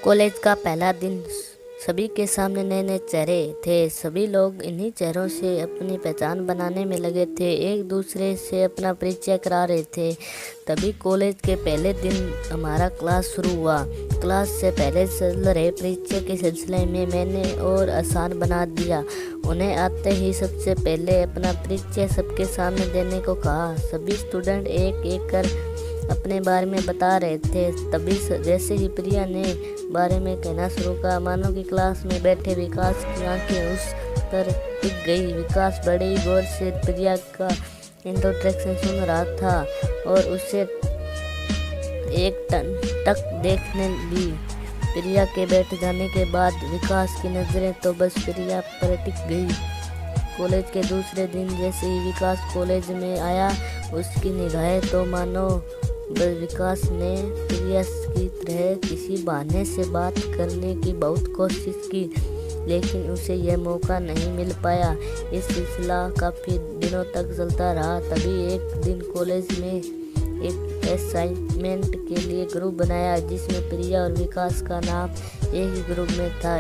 College का पहला दिन सभी के सामने नए नए चेहरे थे। सभी लोग इन्हीं चेहरों से अपनी पहचान बनाने में लगे थे, एक दूसरे से अपना परिचय करा रहे थे। तभी कॉलेज के पहले दिन हमारा क्लास शुरू हुआ। क्लास से पहले चल रहे परिचय के सिलसिले में मैंने और आसान बना दिया। उन्हें आते ही सबसे पहले अपना परिचय सबके सामने देने को कहा। सभी स्टूडेंट एक एक कर अपने बारे में बता रहे थे। तभी जैसे ही प्रिया ने बारे में कहना शुरू किया, मानो कि क्लास में बैठे विकास की आंखें उस पर टिक गई। विकास बड़े ही गौर से प्रिया का इंट्रोडक्शन सुन रहा था और उसे एक टक देखने ली। प्रिया के बैठ जाने के बाद विकास की नज़रें तो बस प्रिया पर टिक गई। कॉलेज के दूसरे दिन जैसे ही विकास कॉलेज में आया, उसकी निगाहें तो मानो विकास ने प्रिया की तरह किसी बहाने से बात करने की बहुत कोशिश की, लेकिन उसे यह मौका नहीं मिल पाया। इस सिलसिला काफ़ी दिनों तक चलता रहा। तभी एक दिन कॉलेज में एक असाइनमेंट के लिए ग्रुप बनाया, जिसमें प्रिया और विकास का नाम एक ही ग्रुप में था।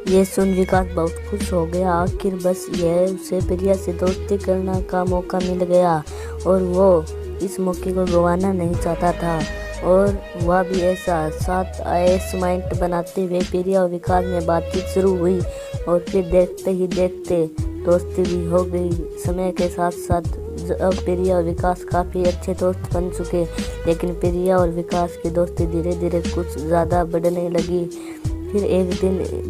ये सुन विकास बहुत खुश हो गया। आखिर बस यह उसे प्रिया से दोस्ती करने का मौका मिल गया और वो इस मौके को गंवाना नहीं चाहता था। और वह भी ऐसा। साथ असाइनमेंट बनाते हुए प्रिया और विकास में बातचीत शुरू हुई और फिर देखते ही देखते दोस्ती भी हो गई। समय के साथ साथ अब प्रिया और विकास काफ़ी अच्छे दोस्त बन चुके, लेकिन प्रिया और विकास की दोस्ती धीरे धीरे कुछ ज़्यादा बढ़ने लगी। फिर एक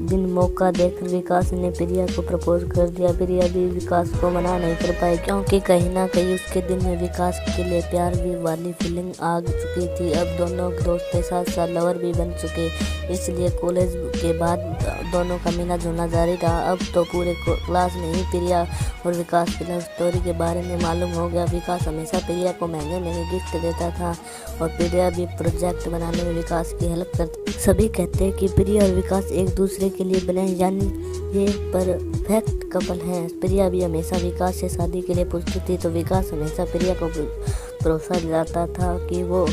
दिन मौका देखकर विकास ने प्रिया को प्रपोज कर दिया। प्रिया भी विकास को मना नहीं कर पाई, क्योंकि कहीं ना कहीं उसके दिल में विकास के लिए प्यार भी वाली फीलिंग आ चुकी थी। अब दोनों दोस्त के साथ साथ लवर भी बन चुके, इसलिए कॉलेज के बाद दोनों का मिलना जुलना जारी रहा। अब तो पूरे क्लास में ही प्रिया और विकास की लव स्टोरी के बारे में मालूम हो गया। विकास हमेशा प्रिया को महंगे महंगे गिफ्ट देता था और प्रिया भी प्रोजेक्ट बनाने में विकास की हेल्प करती। सभी कहते हैं कि प्रिया और विकास एक दूसरे के लिए बने, यानी ये परफेक्ट कपल हैं। प्रिया भी हमेशा विकास से शादी के लिए पूछती थी, तो विकास हमेशा प्रिया को भरोसा दिलाता था कि वो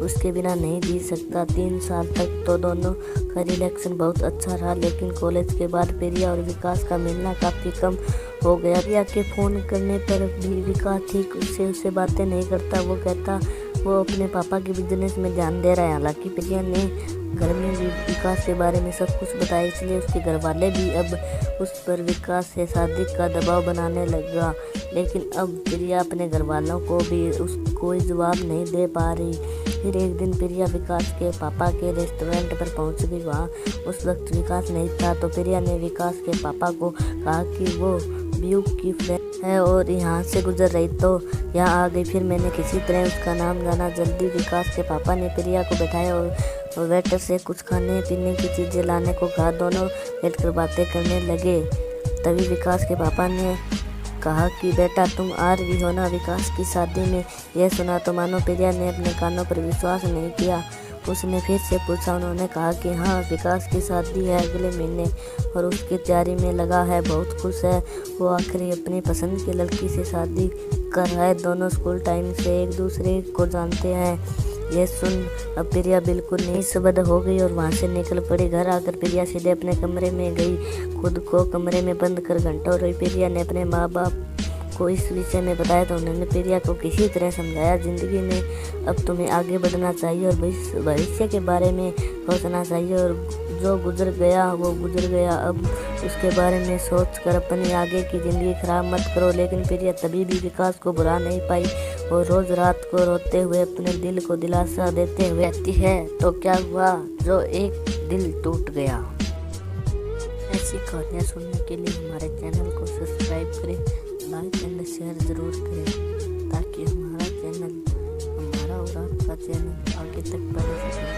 उसके बिना नहीं जी सकता। 3 साल तक तो दोनों का रिलेशन बहुत अच्छा रहा, लेकिन कॉलेज के बाद प्रिया और विकास का मिलना काफ़ी कम हो गया। प्रिया के फ़ोन करने पर भी विकास ठीक उससे बातें नहीं करता। वो कहता वो अपने पापा के बिजनेस में ध्यान दे रहा है। हालांकि प्रिया ने घर में भी विकास के बारे में सब कुछ बताया, इसलिए उसके घर वाले भी अब उस पर विकास से शादी का दबाव बनाने लगा। लेकिन अब प्रिया अपने घर वालों को भी कोई जवाब नहीं दे पा रही। फिर एक दिन प्रिया विकास के पापा के रेस्टोरेंट पर पहुंच गई। वहाँ उस वक्त विकास नहीं था, तो प्रिया ने विकास के पापा को कहा कि वो व्यू की फ्रेंड है और यहाँ से गुजर रही, तो यहाँ आ गई। फिर मैंने किसी तरह उसका नाम जाना। जल्दी विकास के पापा ने प्रिया को बैठाया और वेटर से कुछ खाने पीने की चीज़ें लाने को कहा। दोनों बैठकर बातें करने लगे। तभी विकास के पापा ने कहा कि बेटा तुम आ रही हो ना विकास की शादी में। यह सुना तो मानो प्रिया ने अपने कानों पर विश्वास नहीं किया। उसने फिर से पूछा। उन्होंने कहा कि हाँ, विकास की शादी है अगले महीने और उसकी तैयारी में लगा है, बहुत खुश है। वो आखिर अपनी पसंद की लड़की से शादी कर रहा है। दोनों स्कूल टाइम से एक दूसरे को जानते हैं। यह सुन अब प्रिया बिल्कुल निशब्द हो गई और वहाँ से निकल पड़ी। घर आकर प्रिया सीधे अपने कमरे में गई। खुद को कमरे में बंद कर घंटों रही। प्रिया ने अपने माँ बाप को इस विषय में बताया, तो उन्होंने प्रिया को किसी तरह समझाया ज़िंदगी में अब तुम्हें आगे बढ़ना चाहिए और भविष्य के बारे में सोचना चाहिए, और जो गुजर गया वो गुजर गया। अब उसके बारे में सोचकर अपनी आगे की ज़िंदगी खराब मत करो। लेकिन प्रिया तभी भी विकास को भुला नहीं पाई और रोज़ रात को रोते हुए अपने दिल को दिलासा देते हुए कहती है, तो क्या हुआ जो एक दिल टूट गया। ऐसी कहानियाँ सुनने के लिए हमारे चैनल को सब्सक्राइब करें, लाइक एंड शेयर ज़रूर करें, ताकि हमारा और आपका चैनल आगे तक बढ़ सके।